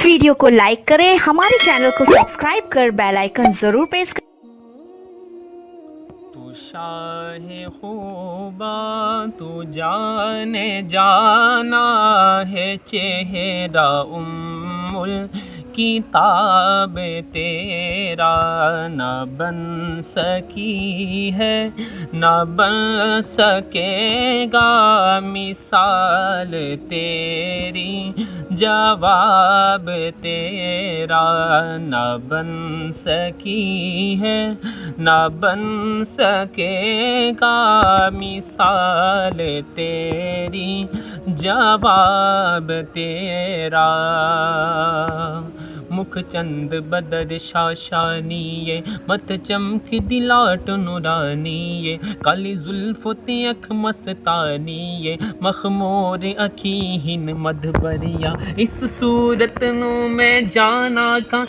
Video को like करें, हमारे चैनल को सब्सक्राइब कर बेल आइकन जरूर प्रेस करें। तू शाहे खूबा तू जाने जाना है, चेहरा उम्मुल किताब तेरा न बन सकी है, न बन सकेगा मिसाल तेरी, जवाब तेरा न बन सकी है, न बन सकेगा मिसाल तेरी, जवाब तेरा। मुख चंद बदर शाशानीये, मत चमक दिलाट नूरानीये, काली जुल्फो ते अख मस्तानीये, मखमोर अखी हिन मधबरिया। इस सूरत नू मैं जाना खा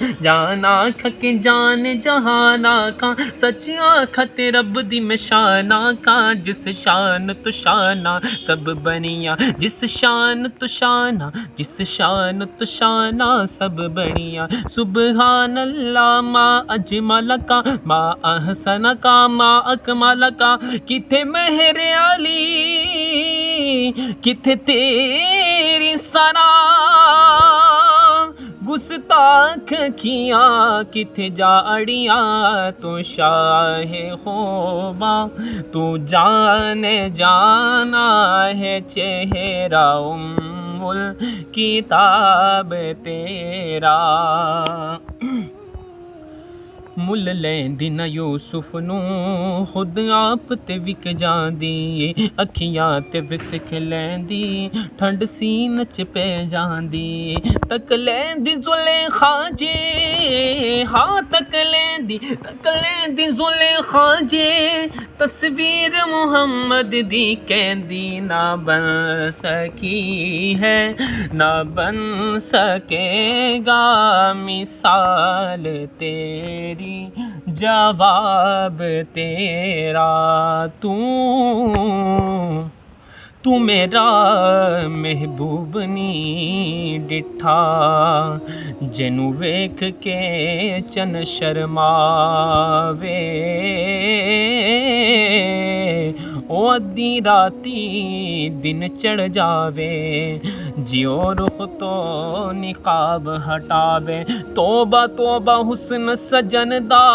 के जान जहाना खा, सच आखा ते रब दी मैं शाना खा, जिस शान तो शाना सब बनिया, जिस शान तो शाना, जिस शान तो शाना सब बनिया। सुबहान अल्लाह मा अजमल का, मा अहसन का, मा अकमल का, किथे मेहर अली, किथे तेरी सना, गुस्ताख किया किथे जाड़िया, तू शाहे खूबा तू जाने जाना है, चेहरा उम्मुल किताब तेरा। मुल लैंदी न यूसुफ नू खुद आप ते विक जांदी, अखियां ते विसख लैंदी ठंड सीन च पै जांदी, तक लैंदी जुलेखा जे, हाँ तक लैंदी जुलेखा जे, तस्वीर मुहम्मद दी कहंदी ना बन सकी है, ना बन सकेगा मिसाल तेरी, जवाब तेरा। तू मेरा महबूब नी डिठा, जेनू वेख के चन शर्मावे, ओ अद्धी राती दिन चढ़ जावे, जियो रुख तो निकाब हटावे। तोबा तोबा हुस्न सजन दा,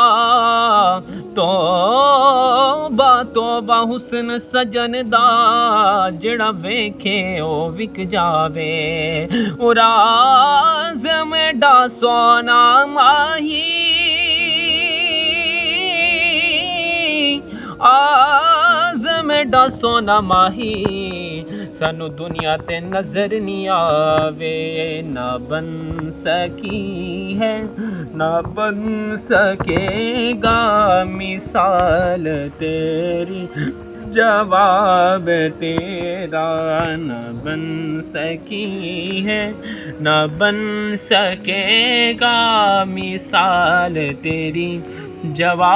तोबा तोबा हुस्न सजन दा, जेड़ा वेखे ओ विक जावे। ओ राज़ मेरा सोना माही, आज़ मेरा सोना माही, सानू दुनिया ते नजर नहीं आवे, ना बन सकी है, ना बन सकेगा मिसाल तेरी, जवाब तेरा। न बन सकी है, न बन सकेगा मिसाल तेरी, जवाब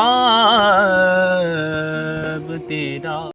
तेरा।